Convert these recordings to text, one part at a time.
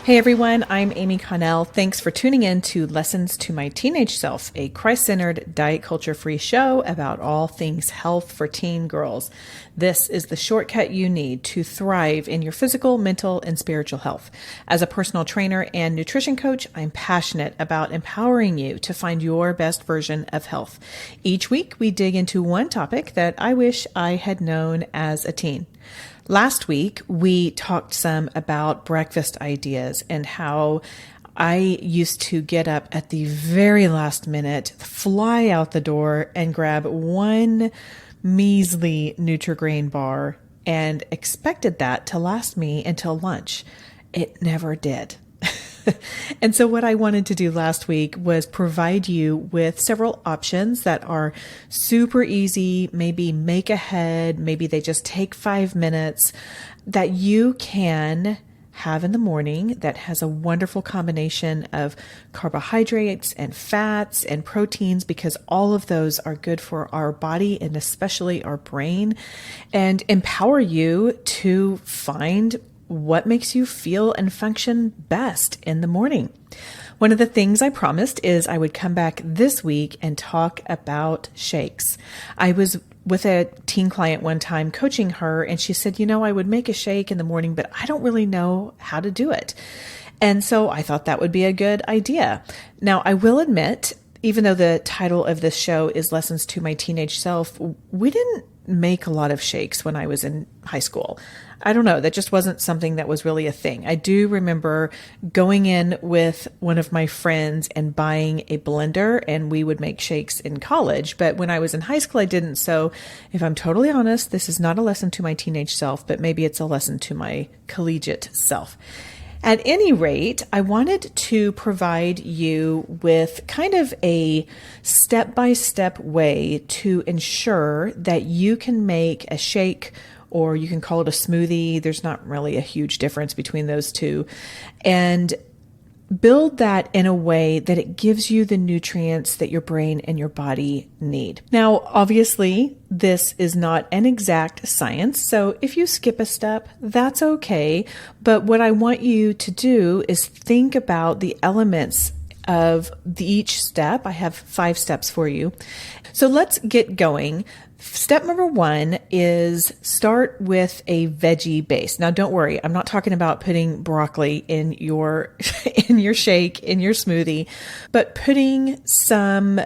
Hey everyone, I'm Amy Connell. Thanks for tuning in to Lessons to My Teenage Self, a Christ-centered, diet culture-free show about all things health for teen girls. This is the shortcut you need to thrive in your physical, mental, and spiritual health. As a personal trainer and nutrition coach, I'm passionate about empowering you to find your best version of health. Each week, we dig into one topic that I wish I had known as a teen. Last week, we talked some about breakfast ideas and how I used to get up at the very last minute, fly out the door, and grab one measly Nutri-Grain bar and expected that to last me until lunch. It never did. And so what I wanted to do last week was provide you with several options that are super easy, maybe make ahead, maybe they just take 5 minutes, that you can have in the morning that has a wonderful combination of carbohydrates and fats and proteins, because all of those are good for our body and especially our brain, and empower you to find what makes you feel and function best in the morning. One of the things I promised is I would come back this week and talk about shakes. I was with a teen client one time coaching her, and she said, I would make a shake in the morning, but I don't really know how to do it. And so I thought that would be a good idea. Now, I will admit, even though the title of this show is Lessons to My Teenage Self, we didn't make a lot of shakes when I was in high school. I don't know. That just wasn't something that was really a thing. I do remember going in with one of my friends and buying a blender, and we would make shakes in college. But when I was in high school, I didn't. So if I'm totally honest, this is not a lesson to my teenage self, but maybe it's a lesson to my collegiate self. At any rate, I wanted to provide you with kind of a step-by-step way to ensure that you can make a shake, or you can call it a smoothie. There's not really a huge difference between those two. And build that in a way that it gives you the nutrients that your brain and your body need. Now, obviously, this is not an exact science, so if you skip a step, that's okay. But what I want you to do is think about the elements of each step. I have 5 steps for you. So let's get going. Step number 1 is start with a veggie base. Now, don't worry. I'm not talking about putting broccoli in your shake, in your smoothie, but putting some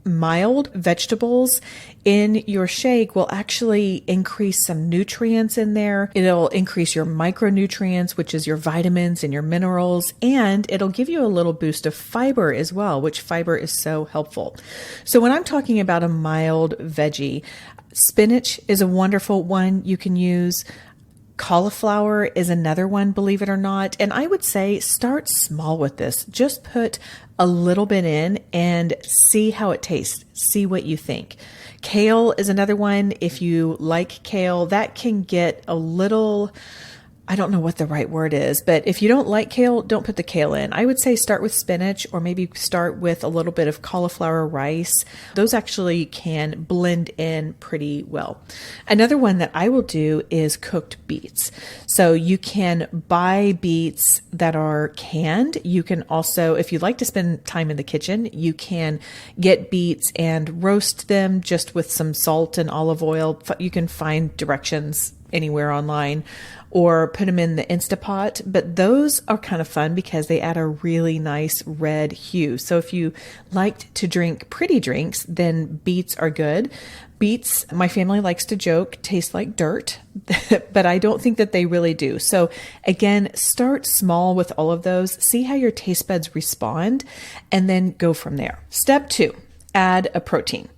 mild vegetables in your shake will actually increase some nutrients in there. It'll increase your micronutrients, which is your vitamins and your minerals, and it'll give you a little boost of fiber as well, which fiber is so helpful. So when I'm talking about a mild veggie, spinach is a wonderful one you can use. Cauliflower is another one, believe it or not. And I would say start small with this. Just put a little bit in and see how it tastes. See what you think. Kale is another one. If you like kale, that can get a little, I don't know what the right word is, but if you don't like kale, don't put the kale in. I would say start with spinach, or maybe start with a little bit of cauliflower rice. Those actually can blend in pretty well. Another one that I will do is cooked beets. So you can buy beets that are canned. You can also, if you like to spend time in the kitchen, you can get beets and roast them just with some salt and olive oil. You can find directions anywhere online, or put them in the Instapot. But those are kind of fun because they add a really nice red hue. So if you liked to drink pretty drinks, then beets are good. Beets, my family likes to joke, taste like dirt, but I don't think that they really do. So again, start small with all of those, see how your taste buds respond, and then go from there. Step 2, add a protein.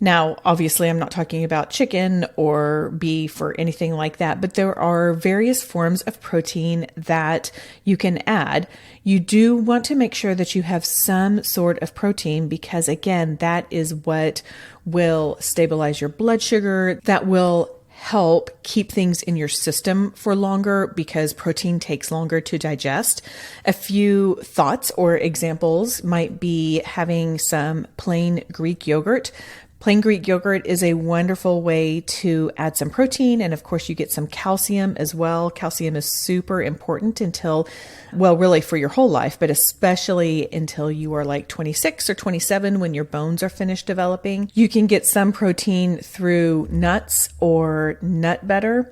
Now, obviously, I'm not talking about chicken or beef or anything like that, but there are various forms of protein that you can add. You do want to make sure that you have some sort of protein because, again, that is what will stabilize your blood sugar, that will help keep things in your system for longer because protein takes longer to digest. A few thoughts or examples might be having some plain Greek yogurt. Plain Greek yogurt is a wonderful way to add some protein. And of course, you get some calcium as well. Calcium is super important until, well, really for your whole life, but especially until you are like 26 or 27 when your bones are finished developing. You can get some protein through nuts or nut butter.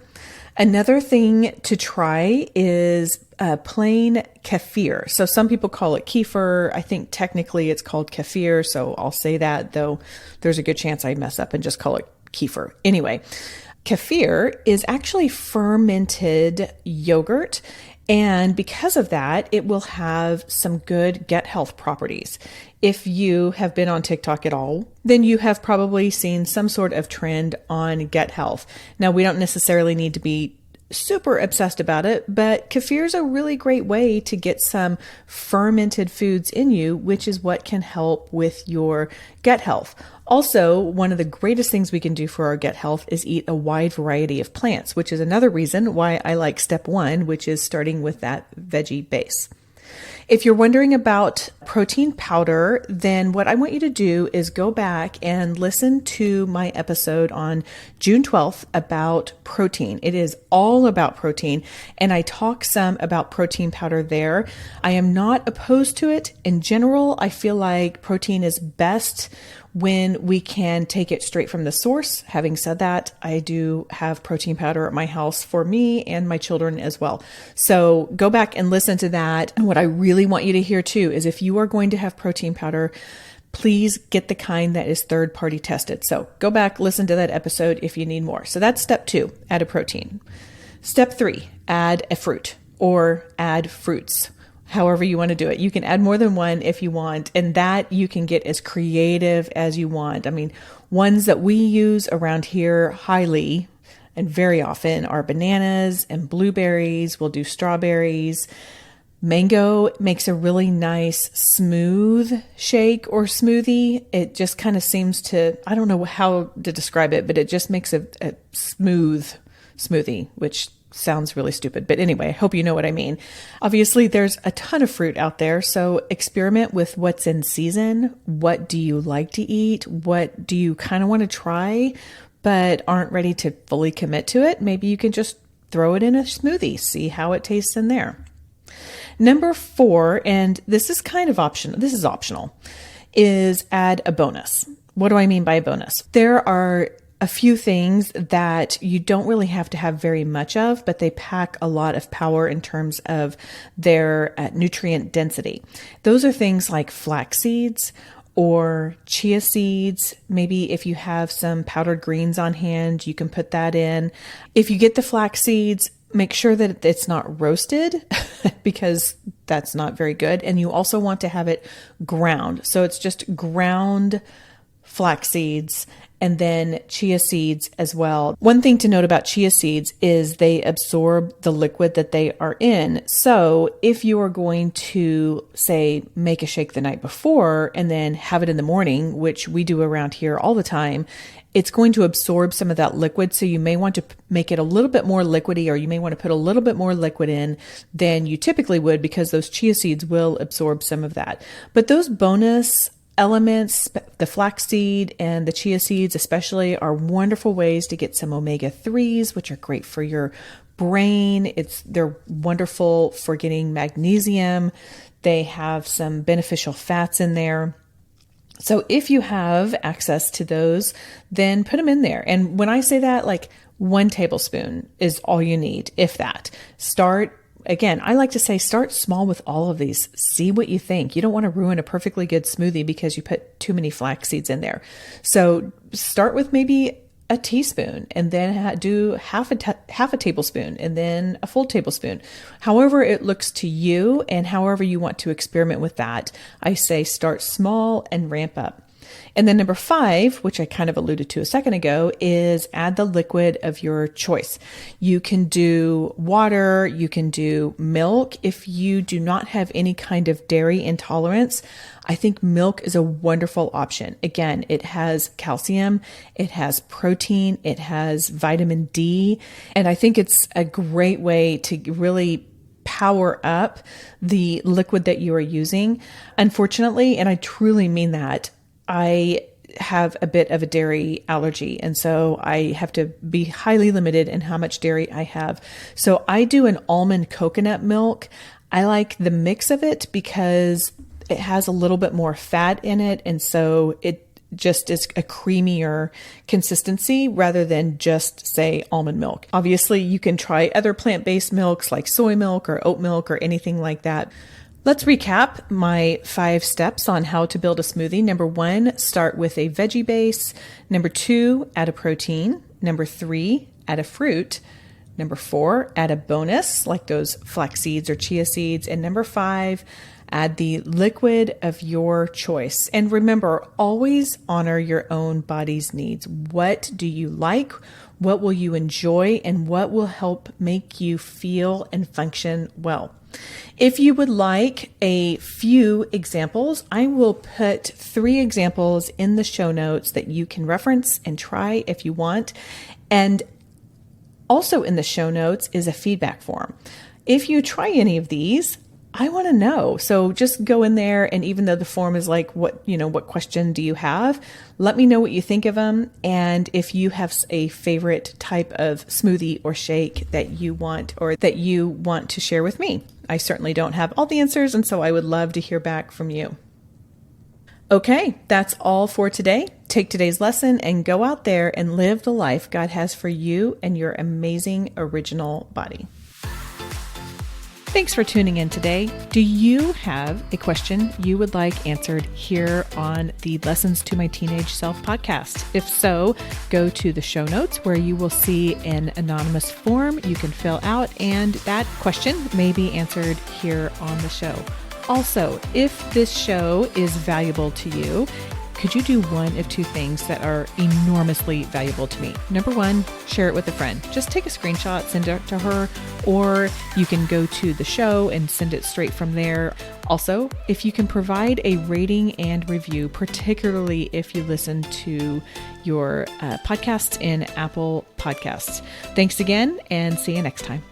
Another thing to try is plain kefir. So some people call it keifer. I think technically it's called kefir, so I'll say that, though there's a good chance I mess up and just call it keifer. Anyway, kefir is actually fermented yogurt. And because of that, it will have some good gut health properties. If you have been on TikTok at all, then you have probably seen some sort of trend on gut health. Now, we don't necessarily need to be super obsessed about it, but kefir is a really great way to get some fermented foods in you, which is what can help with your gut health. Also, one of the greatest things we can do for our gut health is eat a wide variety of plants, which is another reason why I like step 1, which is starting with that veggie base. If you're wondering about protein powder, then what I want you to do is go back and listen to my episode on June 12th about protein. It is all about protein, and I talk some about protein powder there. I am not opposed to it. In general, I feel like protein is best when we can take it straight from the source. Having said that, I do have protein powder at my house for me and my children as well. So go back and listen to that. And what I really want you to hear too is if you are going to have protein powder, please get the kind that is third-party tested. So go back, listen to that episode if you need more. So that's step 2, add a protein. Step 3, add a fruit or add fruits. However you want to do it. You can add more than one if you want, and that you can get as creative as you want. I mean, ones that we use around here highly and very often are bananas and blueberries. We'll do strawberries. Mango makes a really nice smooth shake or smoothie. It just kind of seems to, I don't know how to describe it, but it just makes a smooth smoothie, which sounds really stupid. But anyway, I hope you know what I mean. Obviously, there's a ton of fruit out there. So experiment with what's in season. What do you like to eat? What do you kind of want to try, but aren't ready to fully commit to it? Maybe you can just throw it in a smoothie, see how it tastes in there. Number 4, and this is kind of optional. This is optional, is add a bonus. What do I mean by a bonus? There are a few things that you don't really have to have very much of, but they pack a lot of power in terms of their nutrient density. Those are things like flax seeds or chia seeds. Maybe if you have some powdered greens on hand, you can put that in. If you get the flax seeds, make sure that it's not roasted because that's not very good. And you also want to have it ground. So it's just ground flax seeds and then chia seeds as well. One thing to note about chia seeds is they absorb the liquid that they are in. So if you are going to, say, make a shake the night before and then have it in the morning, which we do around here all the time, it's going to absorb some of that liquid. So you may want to make it a little bit more liquidy, or you may want to put a little bit more liquid in than you typically would, because those chia seeds will absorb some of that. But those bonus elements, the flaxseed and the chia seeds especially, are wonderful ways to get some omega-3s, which are great for your brain. They're wonderful for getting magnesium. They have some beneficial fats in there. So if you have access to those, then put them in there. And when I say that, like 1 tablespoon is all you need, if that. Again, I like to say start small with all of these. See what you think. You don't want to ruin a perfectly good smoothie because you put too many flax seeds in there. So start with maybe a teaspoon and then do half a tablespoon and then a full tablespoon. However it looks to you and however you want to experiment with that, I say start small and ramp up. And then number 5, which I kind of alluded to a second ago, is add the liquid of your choice. You can do water, you can do milk. If you do not have any kind of dairy intolerance, I think milk is a wonderful option. Again, it has calcium, it has protein, it has vitamin D, and I think it's a great way to really power up the liquid that you are using. Unfortunately, and I truly mean that, I have a bit of a dairy allergy, and so I have to be highly limited in how much dairy I have. So I do an almond coconut milk. I like the mix of it because it has a little bit more fat in it, and so it just is a creamier consistency rather than just, say, almond milk. Obviously, you can try other plant-based milks like soy milk or oat milk or anything like that. Let's recap my 5 steps on how to build a smoothie. Number 1, start with a veggie base. Number 2, add a protein. Number 3, add a fruit. Number 4, add a bonus like those flax seeds or chia seeds. And number 5, add the liquid of your choice. And remember, always honor your own body's needs. What do you like? What will you enjoy? And what will help make you feel and function well? If you would like a few examples, I will put 3 examples in the show notes that you can reference and try if you want. And also in the show notes is a feedback form. If you try any of these, I want to know. So just go in there, and even though the form is like, what question do you have? Let me know what you think of them. And if you have a favorite type of smoothie or shake that you want to share with me. I certainly don't have all the answers, and so I would love to hear back from you. Okay, that's all for today. Take today's lesson and go out there and live the life God has for you and your amazing original body. Thanks for tuning in today. Do you have a question you would like answered here on the Lessons to My Teenage Self podcast? If so, go to the show notes where you will see an anonymous form you can fill out, and that question may be answered here on the show. Also, if this show is valuable to you, could you do one of 2 things that are enormously valuable to me? Number 1, share it with a friend. Just take a screenshot, send it to her, or you can go to the show and send it straight from there. Also, if you can provide a rating and review, particularly if you listen to your podcast in Apple Podcasts. Thanks again, and see you next time.